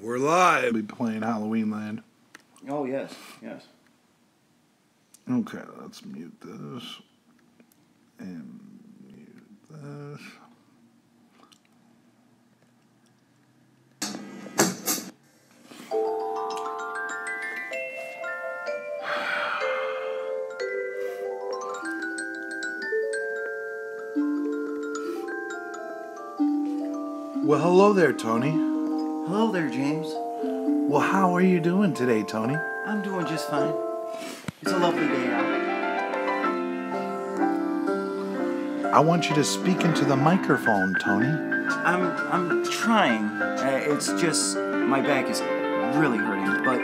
We're live. We'll be playing Halloween Land. Oh, yes, yes. Okay, let's mute this. And mute this. Well, hello there, Tony. Hello there, James. Well, how are you doing today, Tony? I'm doing just fine. It's a lovely day out. I want you to speak into the microphone, Tony. I'm trying. It's just my back is really hurting, but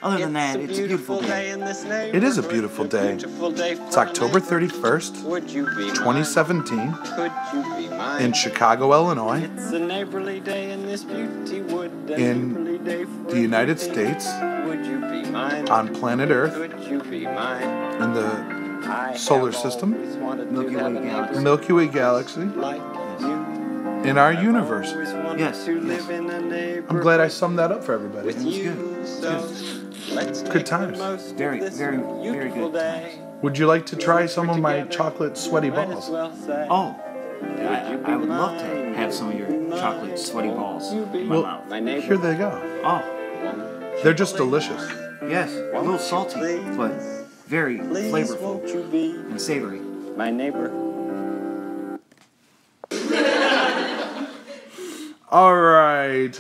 other than that, it's a beautiful day. It is a beautiful day. It's October 31st, 2017, in Chicago, Illinois, It's a neighborly day in this beauty wood. in the United States, Would you be mine? on planet Earth, Could you be mine? in the I solar have system, always wanted to Milky Way have a galaxy. neighbor Milky Way galaxy, like you. in our universe. Always wanted Yes, to yes. live in a I'm glad I summed that up for everybody. with you. good. So let's Good make times. the most Very, of this very, beautiful very good day. Would you like to try some of my Together, chocolate sweaty might as balls? well say, Oh, I would love to have some of your chocolate sweaty balls in my Well, mouth. my neighbor. Here they go. Oh, They're just delicious. yes, a little salty, but very Please flavorful won't you be and savory. my neighbor? All right.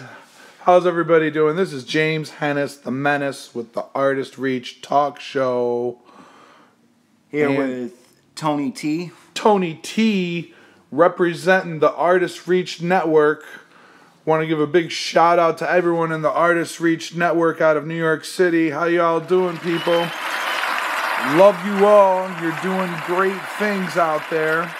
How's everybody doing? This is James Hennis, the Menace, with the Artist Reach Talk Show. Here And- with Tony T. Tony T, representing the Artist Reach Network. Want to give a big shout out to everyone in the Artist Reach Network out of New York City. How y'all doing, people? Love you all. You're doing great things out there.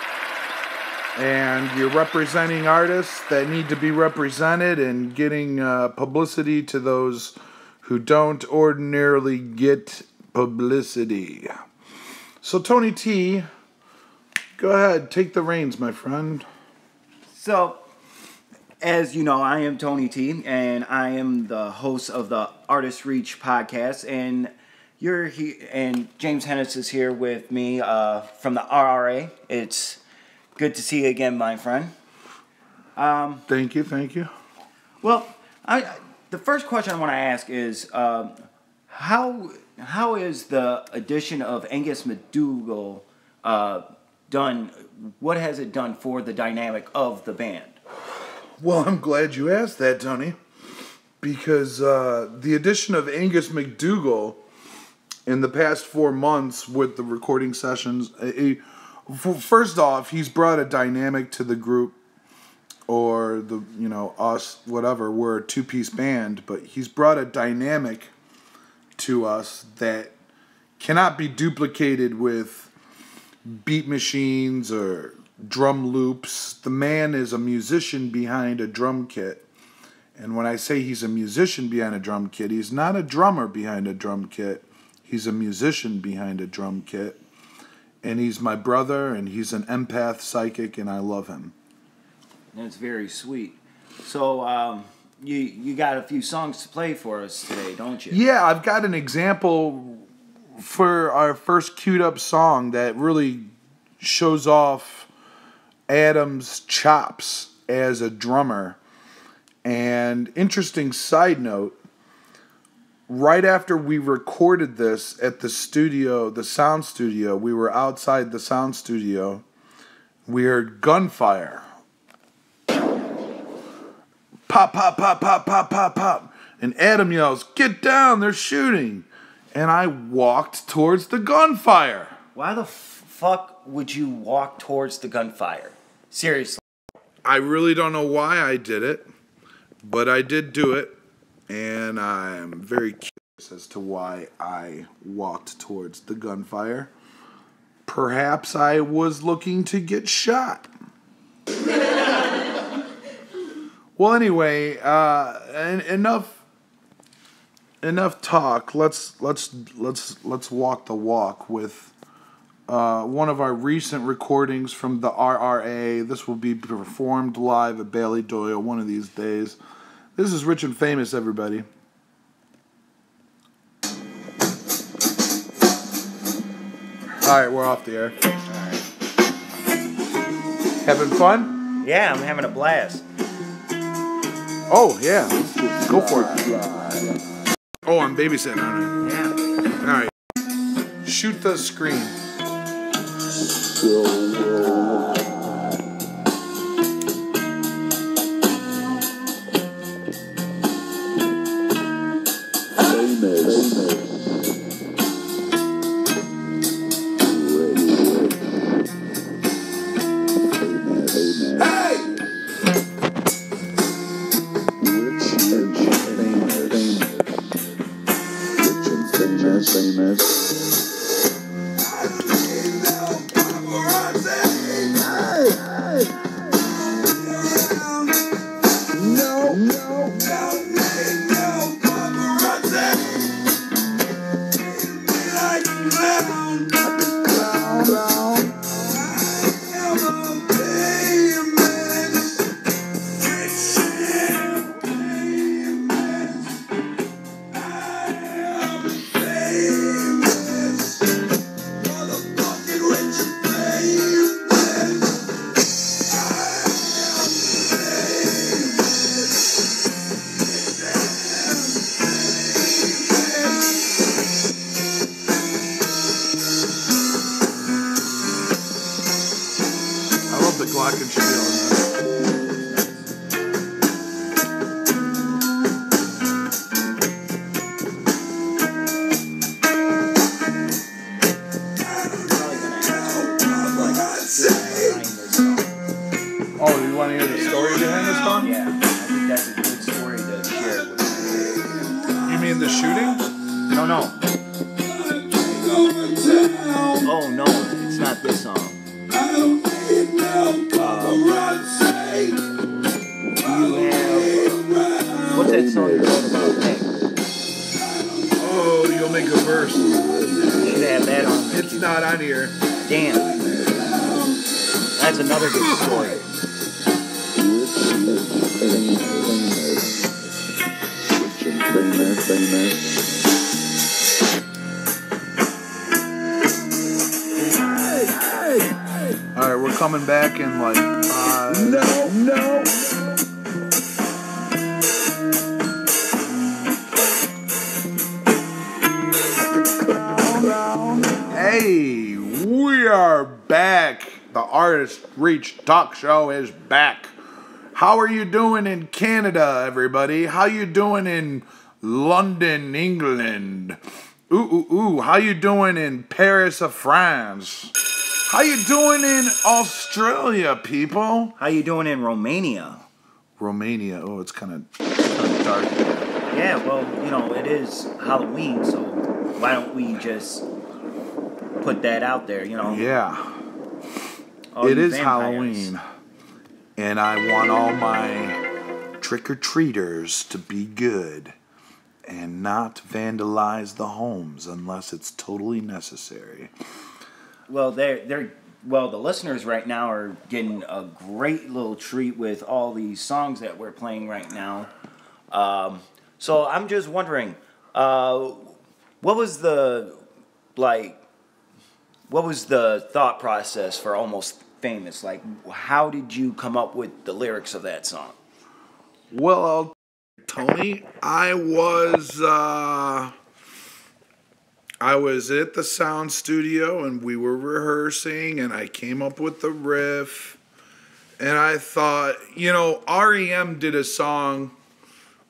And you're representing artists that need to be represented and getting publicity to those who don't ordinarily get publicity. So, Tony T, go ahead, take the reins, my friend. So, as you know, I am Tony T, and I am the host of the Artist Reach podcast, and you're here, and James Hennis is here with me from the RRA. It's good to see you again, my friend. Thank you. Well, the first question I want to ask is how is the addition of Angus McDougall done? What has it done for the dynamic of the band? Well, I'm glad you asked that, Tony, because the addition of Angus McDougall in the past 4 months with the recording sessions, first off, he's brought a dynamic to the group, or us, whatever. We're a two-piece band, but he's brought a dynamic to us that cannot be duplicated with beat machines or drum loops. The man is a musician behind a drum kit. And when I say he's a musician behind a drum kit, he's not a drummer behind a drum kit. He's a musician behind a drum kit. And he's my brother, and he's an empath psychic, and I love him. That's very sweet. So, you got a few songs to play for us today, don't you? Yeah, I've got an example for our first queued up song that really shows off Adam's chops as a drummer. And interesting side note, right after we recorded this at the studio, the sound studio, we were outside the sound studio, we heard gunfire. Pop, pop, pop, pop, pop, pop, pop. And Adam yells, "Get down, they're shooting." And I walked towards the gunfire. Why the fuck would you walk towards the gunfire? Seriously. I really don't know why I did it, but I did do it. And I'm very curious as to why I walked towards the gunfire. Perhaps I was looking to get shot. Well, anyway, enough talk. Let's walk the walk with one of our recent recordings from the RRA. This will be performed live at Bailey Doyle one of these days. This is Rich and Famous, everybody. All right, we're off the air. Having fun? Yeah, I'm having a blast. Oh, yeah. Go for it. Oh, I'm babysitting, aren't Yeah. I? All right. Shoot the screen. Coming back in like 5. No. Hey, we are back. The Artist Reach Talk Show is back. How are you doing in Canada, everybody? How you doing in London, England? Ooh. How you doing in Paris of France? How you doing in Australia, people? How you doing in Romania? Romania. Oh, it's kind of dark. Yeah, well, you know, it is Halloween, so why don't we just put that out there, you know? Yeah. All it you is vampires. Halloween. And I want all my trick-or-treaters to be good and not vandalize the homes unless it's totally necessary. Well, the listeners right now are getting a great little treat with all these songs that we're playing right now. So I'm just wondering, what was the thought process for Almost Famous? Like, how did you come up with the lyrics of that song? Well, Tony, I was at the sound studio and we were rehearsing and I came up with the riff and I thought, you know, R.E.M. did a song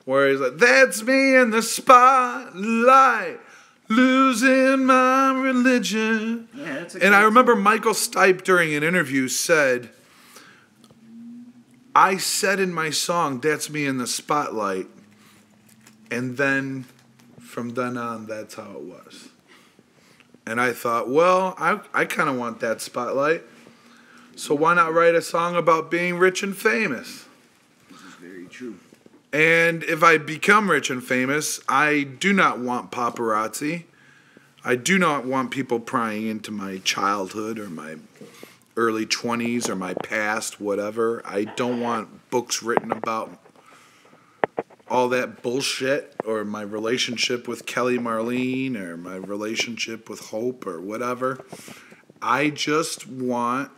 where he's like, that's me in the spotlight, losing my religion. Yeah, that's and I remember Michael Stipe during an interview said, I said in my song, that's me in the spotlight. And then from then on, that's how it was. And I thought, well, I kind of want that spotlight. So why not write a song about being rich and famous? This is very true. And if I become rich and famous, I do not want paparazzi. I do not want people prying into my childhood or my early 20s or my past, whatever. I don't want books written about all that bullshit, or my relationship with Kelly Marlene, or my relationship with Hope, or whatever. I just want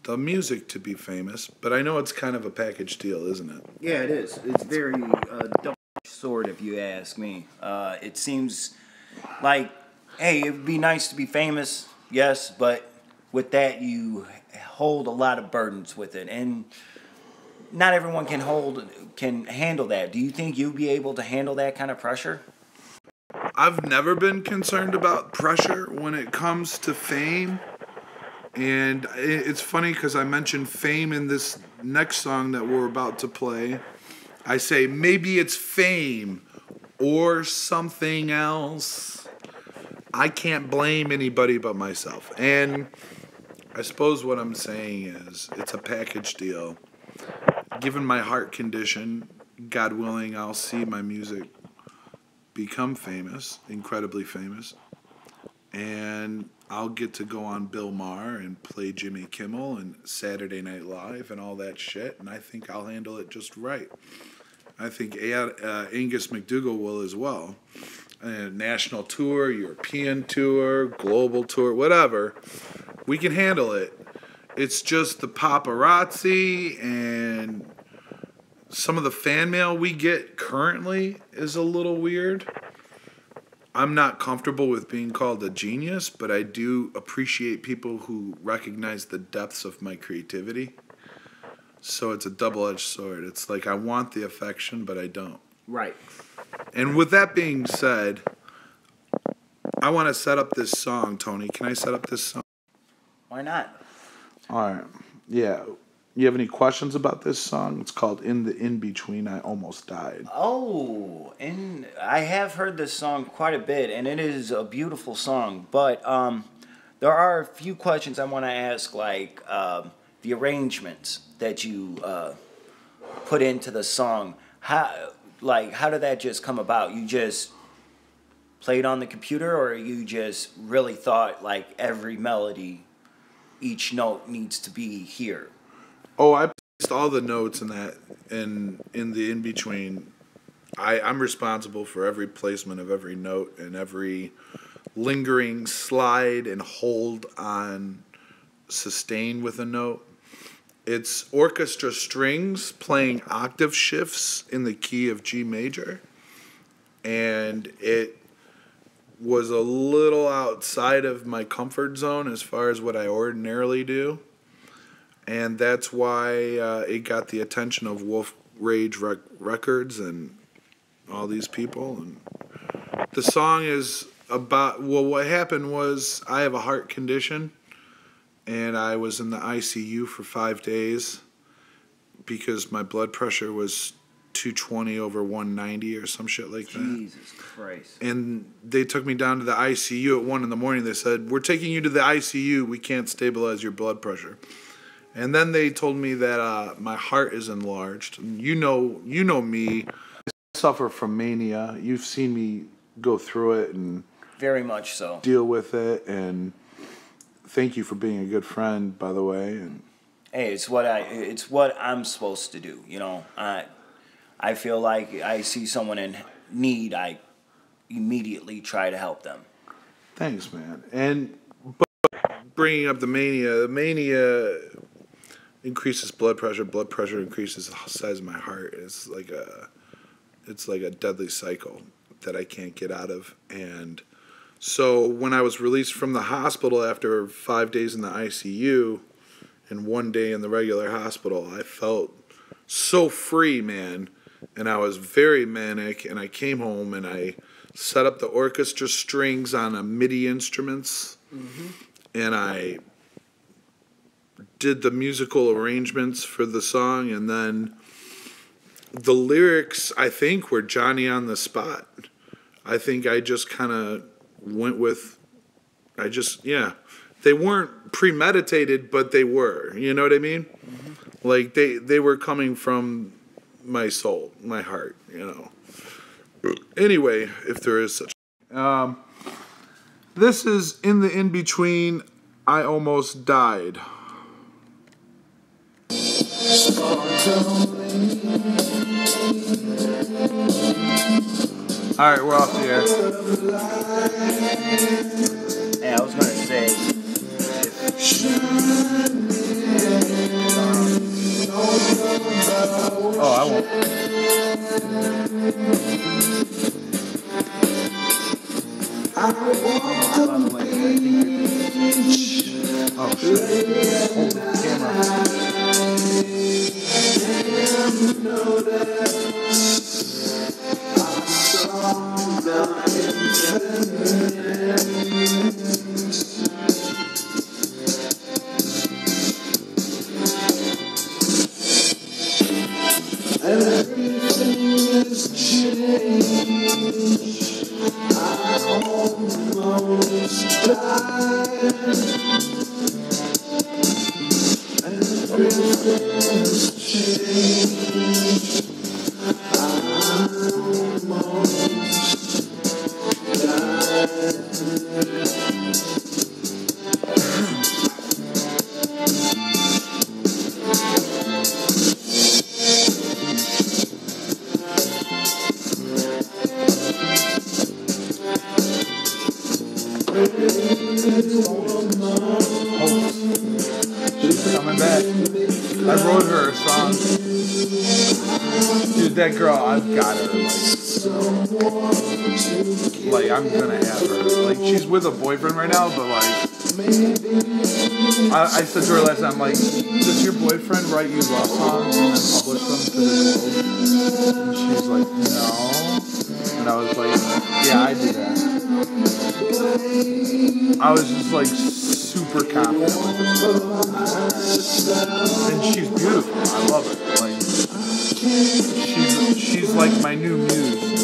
the music to be famous, but I know it's kind of a package deal, isn't it? Yeah, it is. It's very double-edged sword, if you ask me. It seems like, hey, it'd be nice to be famous, yes, but with that you hold a lot of burdens with it, and not everyone can handle that. Do you think you'd be able to handle that kind of pressure? I've never been concerned about pressure when it comes to fame. And it's funny because I mentioned fame in this next song that we're about to play. I say maybe it's fame or something else. I can't blame anybody but myself. And I suppose what I'm saying is it's a package deal. Given my heart condition, God willing, I'll see my music become famous, incredibly famous. And I'll get to go on Bill Maher and play Jimmy Kimmel and Saturday Night Live and all that shit, and I think I'll handle it just right. I think Angus McDougall will as well. National tour, European tour, global tour, whatever. We can handle it. It's just the paparazzi and some of the fan mail we get currently is a little weird. I'm not comfortable with being called a genius, but I do appreciate people who recognize the depths of my creativity. So it's a double-edged sword. It's like I want the affection, but I don't. Right. And with that being said, I want to set up this song, Tony. Can I set up this song? Why not? All right. Yeah. You have any questions about this song? It's called In the In-Between, I Almost Died. Oh, and I have heard this song quite a bit, and it is a beautiful song. But there are a few questions I want to ask, like the arrangements that you put into the song. How did that just come about? You just played on the computer, or you just really thought like every melody, each note needs to be here? Oh, I placed all the notes in that in the in-between. I'm responsible for every placement of every note and every lingering slide and hold on sustain with a note. It's orchestra strings playing octave shifts in the key of G major. And it was a little outside of my comfort zone as far as what I ordinarily do. And that's why it got the attention of Wolf Rage Records and all these people. And the song is about, well, what happened was I have a heart condition, and I was in the ICU for 5 days because my blood pressure was 220 over 190 or some shit like that. Jesus Christ. And they took me down to the ICU at 1 in the morning. They said, "We're taking you to the ICU. We can't stabilize your blood pressure." And then they told me that my heart is enlarged. You know me. I suffer from mania. You've seen me go through it and Very much so. deal with it. And thank you for being a good friend, by the way. And Hey, it's what I'm supposed to do. You know, I feel like I see someone in need, I immediately try to help them. thanks, man. And but bringing up the mania increases blood pressure. Blood pressure increases the size of my heart. It's like a deadly cycle that I can't get out of. And so when I was released from the hospital after 5 days in the ICU and 1 day in the regular hospital, I felt so free, man. And I was very manic. And I came home and I set up the orchestra strings on a MIDI instruments. Mm-hmm. And I did the musical arrangements for the song, and then the lyrics, I think, were Johnny on the spot. I think I just kind of went with, they weren't premeditated, but they were, you know what I mean? Mm-hmm. Like, they were coming from my soul, my heart, you know. Anyway, if there is such. This is In the In-Between, I Almost Died. All right, we're off the air. And I was gonna say, Oh, I won't. by the way, I think Oh shit. Hold the coming back. I wrote her a song. Dude, that girl, I've got her. Like, I'm gonna have her. Like, she's with a boyfriend right now, but like, I said to her last time, like, does your boyfriend write you love songs and then publish them to the world? And she's like, no. And I was like, yeah, I do that. I was just like super confident with this girl. And she's beautiful. I love her. Like, she's like my new muse.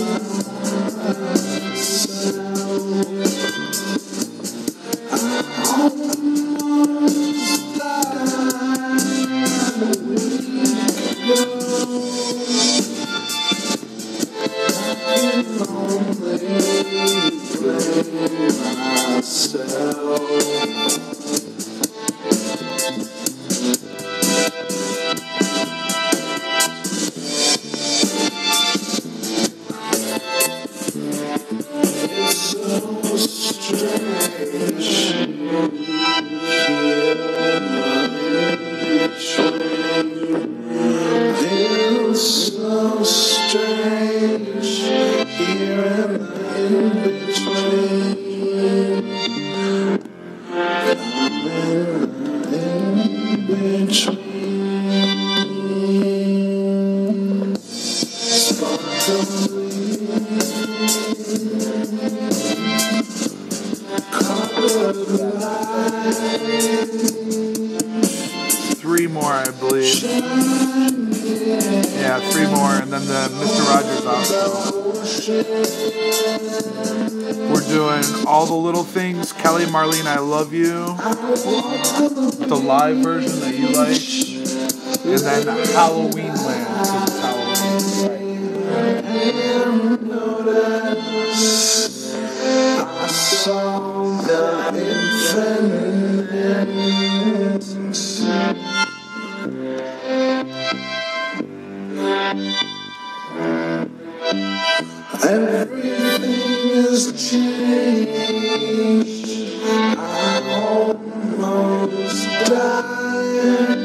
Three more, I believe. Yeah, three more, and then the Mr. Rogers outro. We're doing All the Little Things, Kelly Marlene, I Love You, the live version that you like, and then Halloween Land, because it's Everything has changed. I almost died.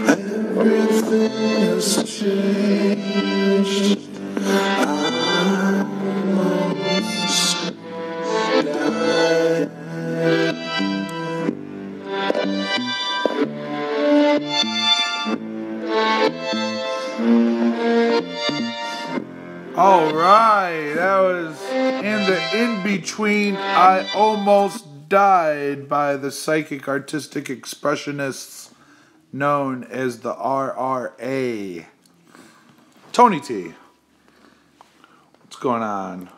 Everything has changed. I almost died. All right, that was in the in-between, I Almost Died by the psychic artistic expressionists known as the RRA. Tony T, what's going on?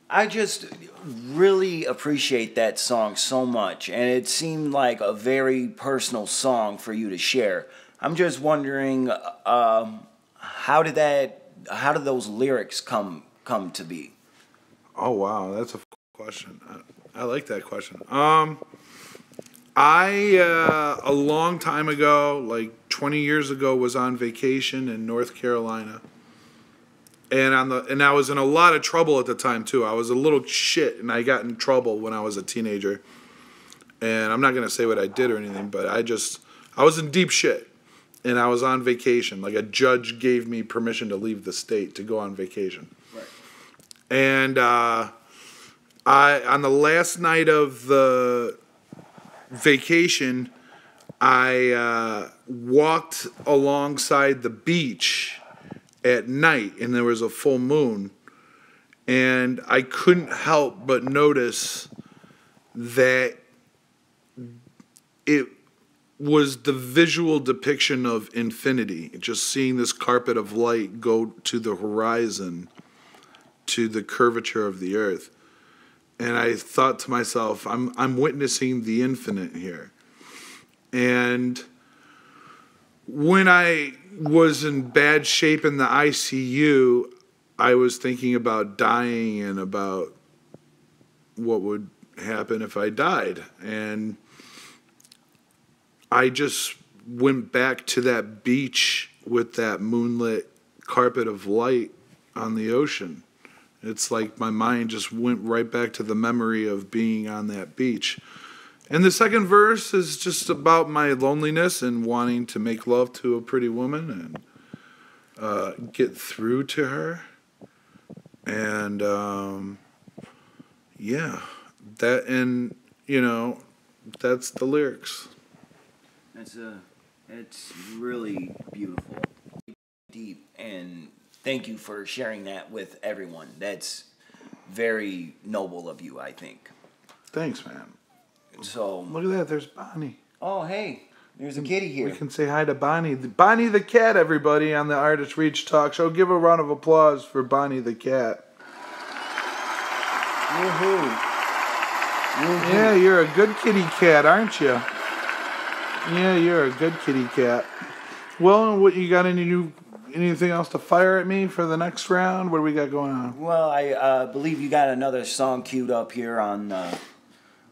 I just really appreciate that song so much, and it seemed like a very personal song for you to share. I'm just wondering, how did those lyrics come to be? Oh wow, that's a question. I like that question. I a long time ago, like 20 years ago, was on vacation in North Carolina, and I was in a lot of trouble at the time too. I was a little shit, and I got in trouble when I was a teenager. And I'm not gonna say what I did or anything, but I was in deep shit, and I was on vacation. Like a judge gave me permission to leave the state to go on vacation. Right. And on the last night of the vacation, I walked alongside the beach at night, and there was a full moon, and I couldn't help but notice that it was the visual depiction of infinity, just seeing this carpet of light go to the horizon, to the curvature of the earth. And I thought to myself, I'm witnessing the infinite here. And when I was in bad shape in the ICU, I was thinking about dying and about what would happen if I died. And I just went back to that beach with that moonlit carpet of light on the ocean. It's like my mind just went right back to the memory of being on that beach. And the second verse is just about my loneliness and wanting to make love to a pretty woman and get through to her. And yeah, that, and you know, that's the lyrics. It's really beautiful, deep, and thank you for sharing that with everyone. That's very noble of you, I think. Thanks, man. So Look at that, there's Bonnie. oh hey, there's a kitty here. We can say hi to Bonnie. Bonnie the cat, everybody, on the Artist Reach Talk Show. Give a round of applause for Bonnie the cat. Woohoo! Woohoo. Yeah, you're a good kitty cat, aren't you? Yeah, you're a good kitty cat. Well, what you got anything else to fire at me for the next round? What do we got going on? Well, I believe you got another song queued up here on the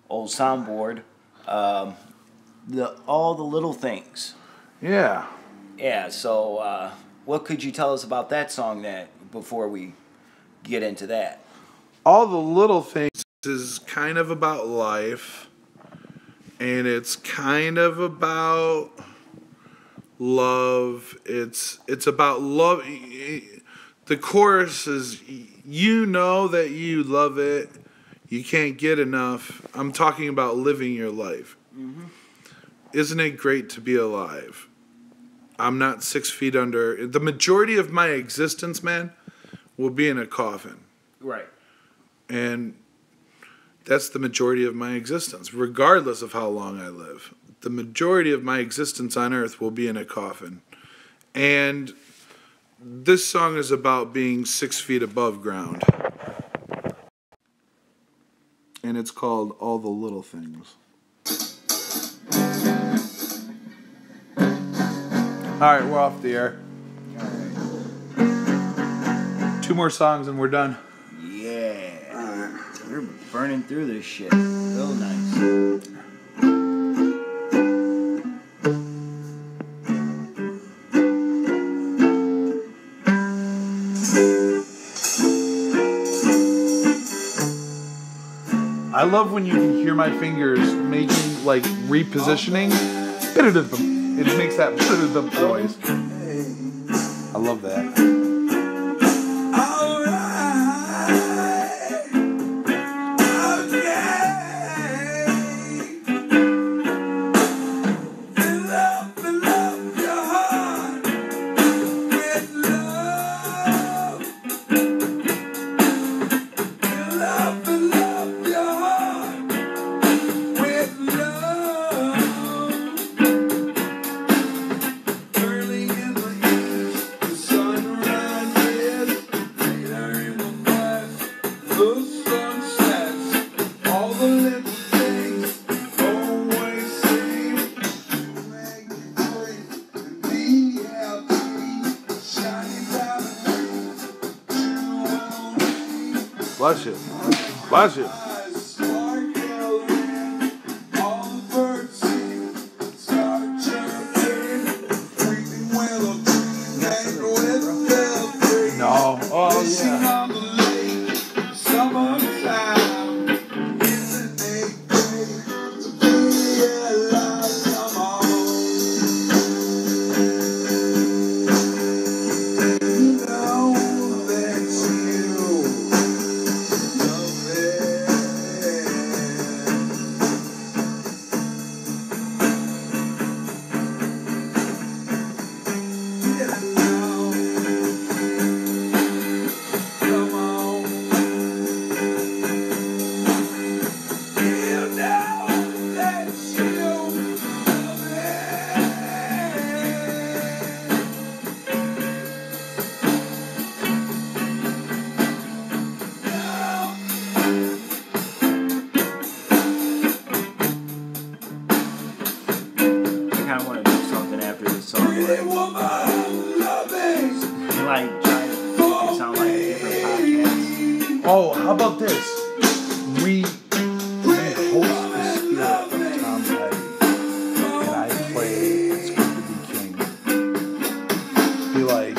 old soundboard. All the Little Things. Yeah. Yeah. So, what could you tell us about that song before we get into that? All the Little Things is kind of about life, and it's kind of about love. It's about love. The chorus is, you know that you love it, you can't get enough. I'm talking about living your life. Mm-hmm. Isn't it great to be alive? I'm not 6 feet under. The majority of my existence, man, will be in a coffin. Right. And that's the majority of my existence, regardless of how long I live. The majority of my existence on earth will be in a coffin. And this song is about being 6 feet above ground. And it's called All the Little Things. Alright, we're off the air. All right. 2 more songs and we're done. Yeah. We're burning through this shit. Real nice. I love when you can hear my fingers making, like, repositioning. It makes that noise. I love that. Bless you. Bless you. No. Oh. dancing on the lake, summertime. Isn't it great to be alive? Come on. You know that you love it. Yeah, now. Come on. You know that you love it. I kind of want to do something after this song. Pretty woman, love it. And like try to make it sound like a different podcast. Oh, how about this? We host the spirit of Tom Petty, and I play It's Good to Be King. Be like,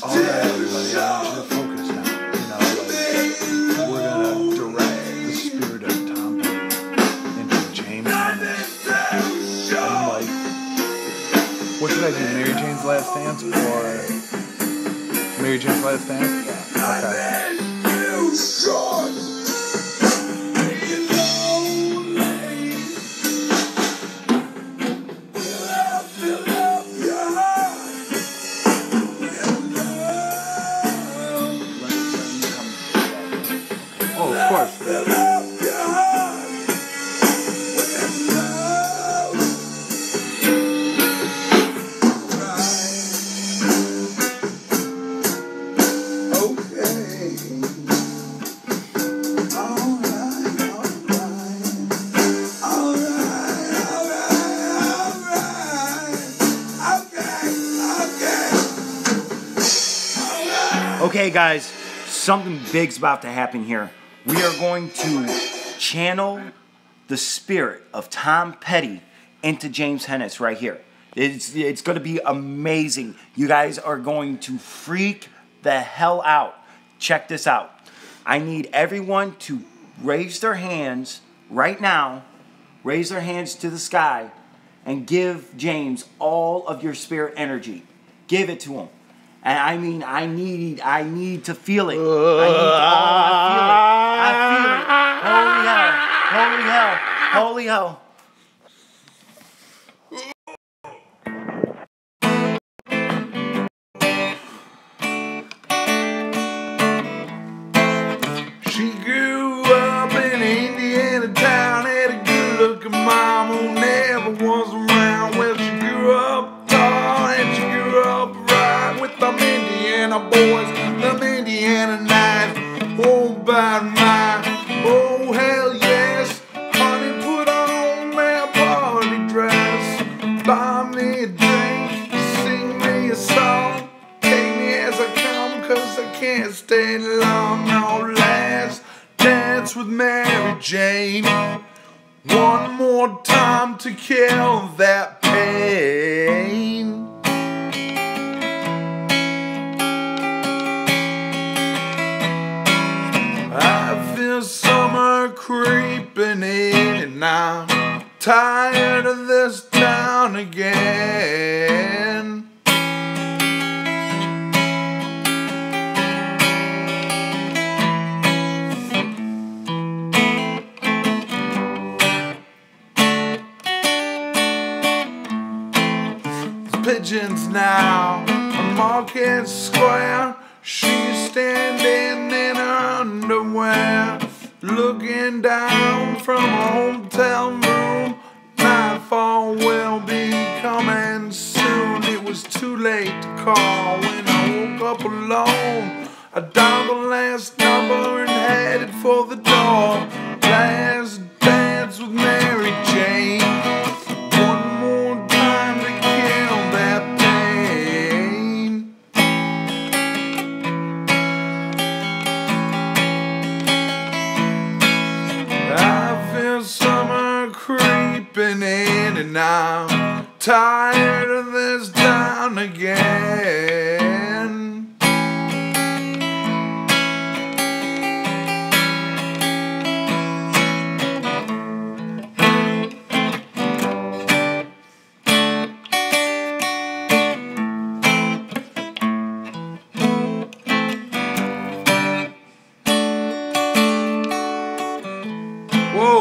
all right, everybody, I want you to focus now. You know, like, we're gonna direct the spirit of Tom Petty into James Hennis. And like, what should I do? Mary Jane's Last Dance or Mary Jane's Last Dance? Okay. You short. You lonely. Fill up your heart. Let me come back. Oh, of course. Fill up your heart with love. Okay, guys, something big's about to happen here. We are going to channel the spirit of Tom Petty into James Hennis right here. It's going to be amazing. You guys are going to freak the hell out. Check this out. I need everyone to raise their hands right now, raise their hands to the sky, and give James all of your spirit energy. Give it to him. And I mean, I need to feel it. I feel it. Holy hell. Holy hell. Holy hell. She grew up in Indiana town, had a good-looking mom who never was around. Well, she grew up tall and she grew up right with them Indiana boys, them Indiana nights. Oh, by my, oh hell yes, honey, put on that party dress, buy me a drink, sing me a song, take me as I come, 'cause I can't stay long. No, last dance with Mary Jane, one more time to kill that pain. I feel summer creeping in, and I'm tired of this town again. Pigeons now, a Market Square. She's standing in her underwear, looking down from a hotel room. Nightfall will be coming soon. It was too late to call when I woke up alone. I dialed the last number and headed for the door. Last dance with Mary Jane. One more time to kill that pain. I feel summer creeping in, and I'm tired of this town again.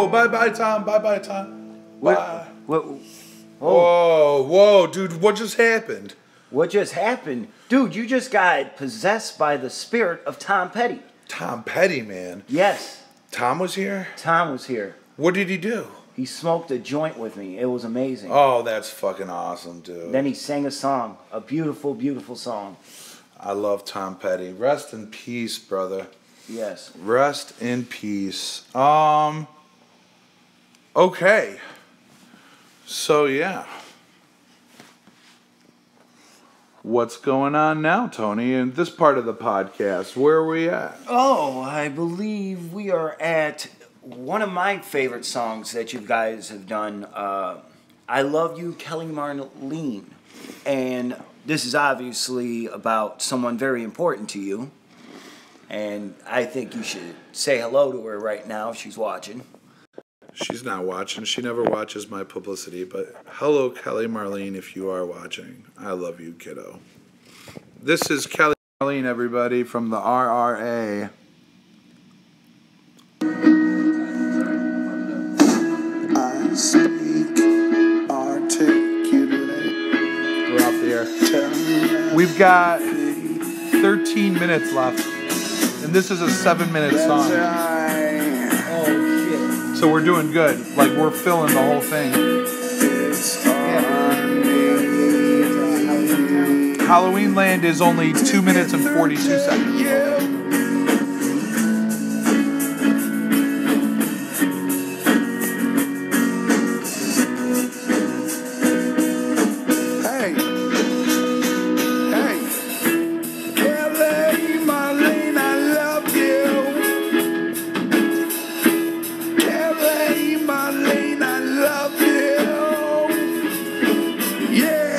bye, Tom. Bye, Tom. Bye. Whoa. Whoa, dude, what just happened? What just happened? Dude, you just got possessed by the spirit of Tom Petty. Tom Petty, man. Yes, Tom was here? Tom was here. What did he do? He smoked a joint with me. It was amazing. Oh, that's fucking awesome, dude. Then he sang a song, a beautiful, beautiful song. I love Tom Petty. Rest in peace, brother. Yes. Rest in peace. Okay. So, yeah. What's going on now, Tony, in this part of the podcast? Where are we at? Oh, I believe we are at one of my favorite songs that you guys have done. I Love You, Kelly Marlene. And this is obviously about someone very important to you. And I think you should say hello to her right now if she's watching. She's not watching. She never watches my publicity. But hello, Kelly Marlene, if you are watching. I love you, kiddo. This is Kelly Marlene, everybody, from the RRA. I speak articulate. We're off the air. We've got 13 minutes left. And this is a 7-minute song. Oh, So we're doing good. Like, we're filling the whole thing. Halloween Land is only 2 minutes and 42 seconds. Hey, hey, Kelly Marlene, I love you. Kelly Marlene, I love you. Yeah.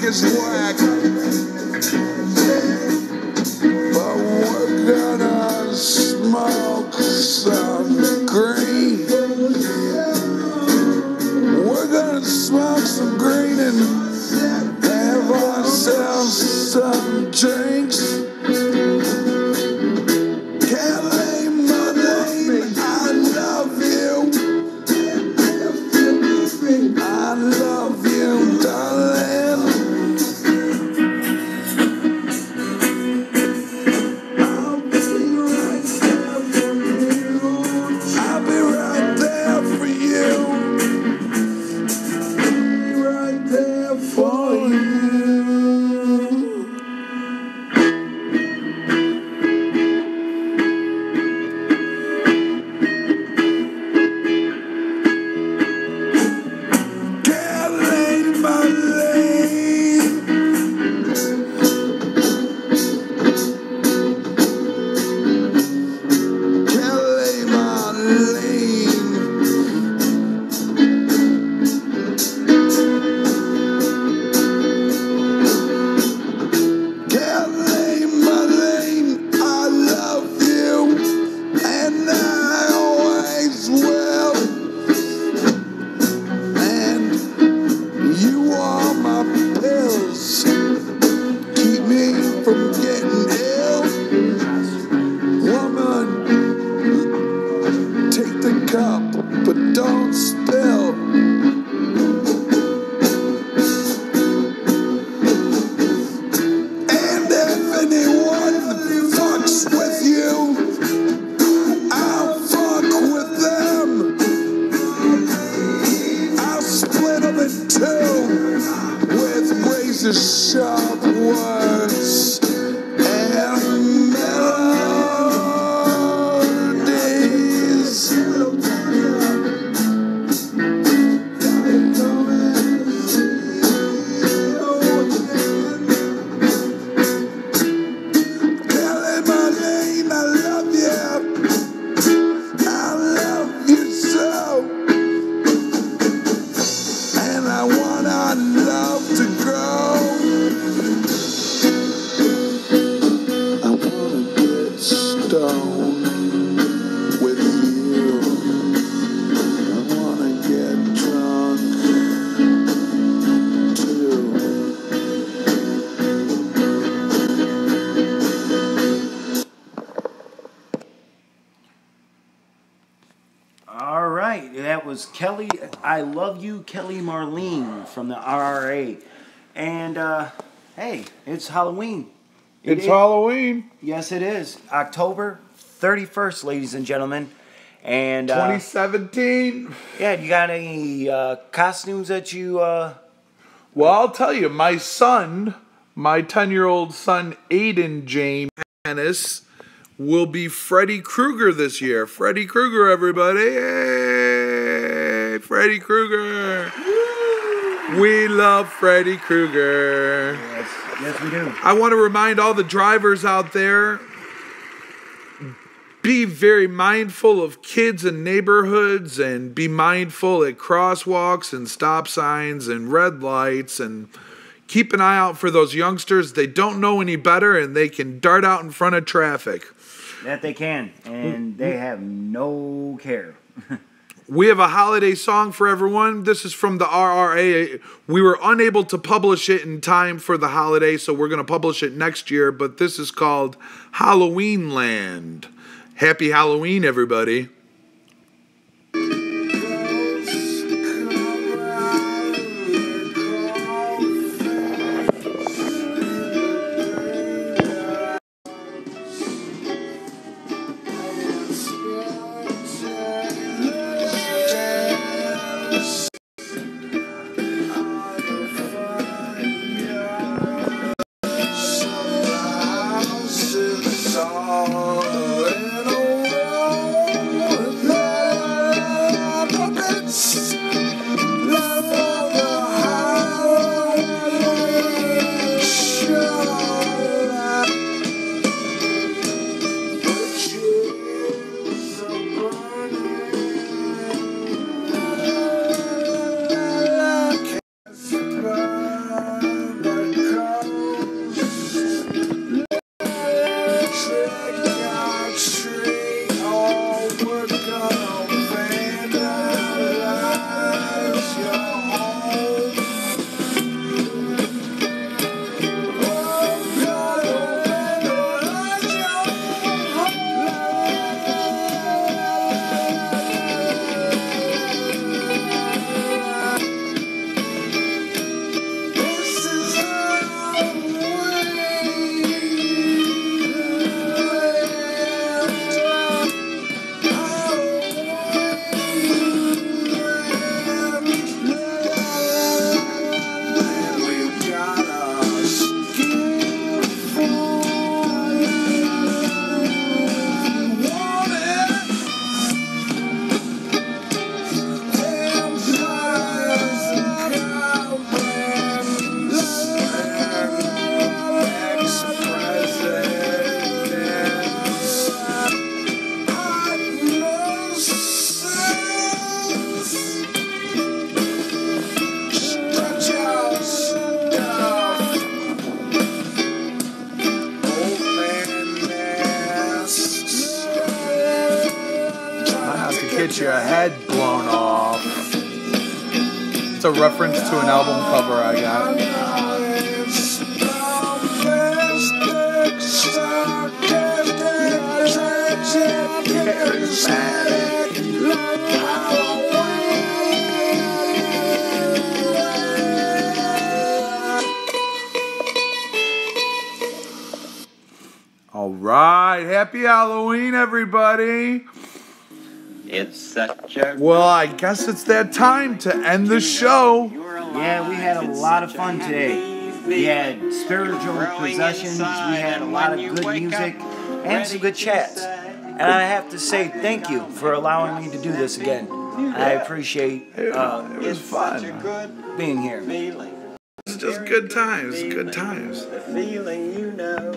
is whack. But we're gonna smoke some green. We're gonna smoke some green and have ourselves some drinks. Kelly, my name, I love you. I love you, darling. I'll be right there for you. I'll be right there for you. Be right there for you. Kelly, my lane. Kelly, my lane. Kelly, my lane. I love you, and I always will. And you are my pills, keep me from getting ill. Woman, take the cup, but don't spill. And if anyone fucks with you, I'll fuck with them. I'll split them in two with razor sharp words and melodies. Kelly, my lane, I love you. I love you so. And I want our love to grow. I wanna get stoned with you. I wanna get drunk too. All right, that was Kelly. I love you, Kelly Marlene from the RRA, and hey, it's Halloween. It It's is- Halloween. Yes, it is October 31st, ladies and gentlemen. And 2017. yeah, you got any costumes that you? Well, I'll tell you, my son, my 10-year-old son, Aiden James Hannes, will be Freddy Krueger this year. Freddy Krueger, everybody. Hey, Freddy Krueger. We love Freddy Krueger. Yes, we do. I want to remind all the drivers out there, be very mindful of kids in neighborhoods and be mindful at crosswalks and stop signs and red lights, and keep an eye out for those youngsters. They don't know any better and they can dart out in front of traffic. That they can, and they have no care. We have a holiday song for everyone. This is from the RRA. We were unable to publish it in time for the holiday, so we're going to publish it next year, but this is called Halloween Land. Happy Halloween, everybody. All in a row. head blown off. It's a reference to an album cover I got. All right, happy Halloween, everybody. It's such a Well, I guess it's that time to end the show. Yeah, we had a lot of fun today. We had spiritual possessions, we had a lot of good music, and some good chats. And I have to say thank you for allowing me to do this again. I appreciate It was fun. being here. It's just good times, good times. The feeling you know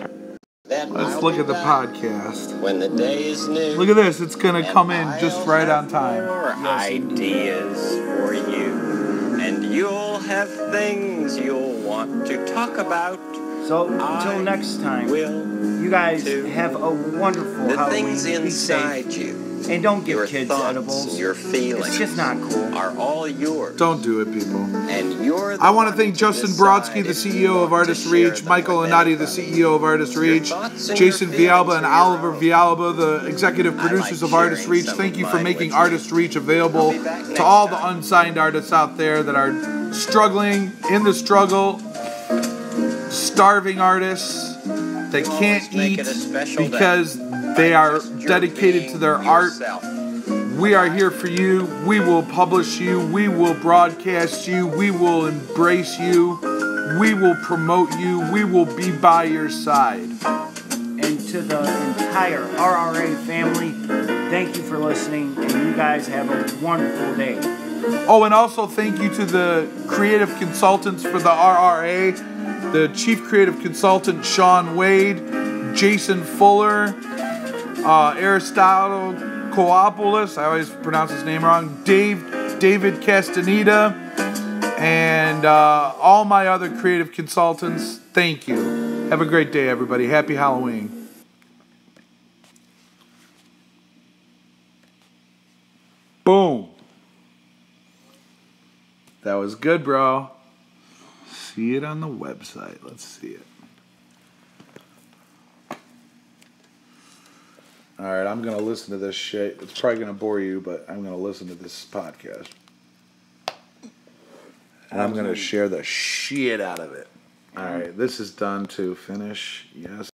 that Let's look at the podcast. when the day is new. Look at this, it's gonna come in just right on time. More ideas for you, and you'll have things you'll want to talk about. So until next time, Will you guys have a wonderful the Halloween. things Be inside safe. you, And don't give your kids thoughts, edibles. your feelings, It's just not cool. are all yours. Don't do it, people. And you're the I want to one thank Justin Brodsky, the decide if you CEO of want to Artist share Reach, them Michael with Anati, the anybody. CEO of Artist Reach, thoughts and Jason your Vialba feelings and are your Oliver own. Vialba, the executive I producers like of Artist sharing Reach. some Thank of you for mine making with you. Artist Reach available I'll be back to next all the time. unsigned artists out there that are struggling, in the struggle, starving artists that can't Always make eat it a special day. because they are Just your dedicated being to their art. yourself. We are here for you. We will publish you. We will broadcast you. We will embrace you. We will promote you. We will be by your side. And to the entire RRA family, thank you for listening, and you guys have a wonderful day. Oh, and also thank you to the creative consultants for the RRA, the chief creative consultant, Sean Wade, Jason Fuller, Aristotle Koopoulos, I always pronounce his name wrong, David Castaneda, and all my other creative consultants. Thank you. Have a great day, everybody. Happy Halloween. Boom. That was good, bro. See it on the website. Let's see it. All right, I'm going to listen to this shit. It's probably going to bore you, but I'm going to listen to this podcast. And I'm going to share the shit out of it. All right, this is done to finish. Yes.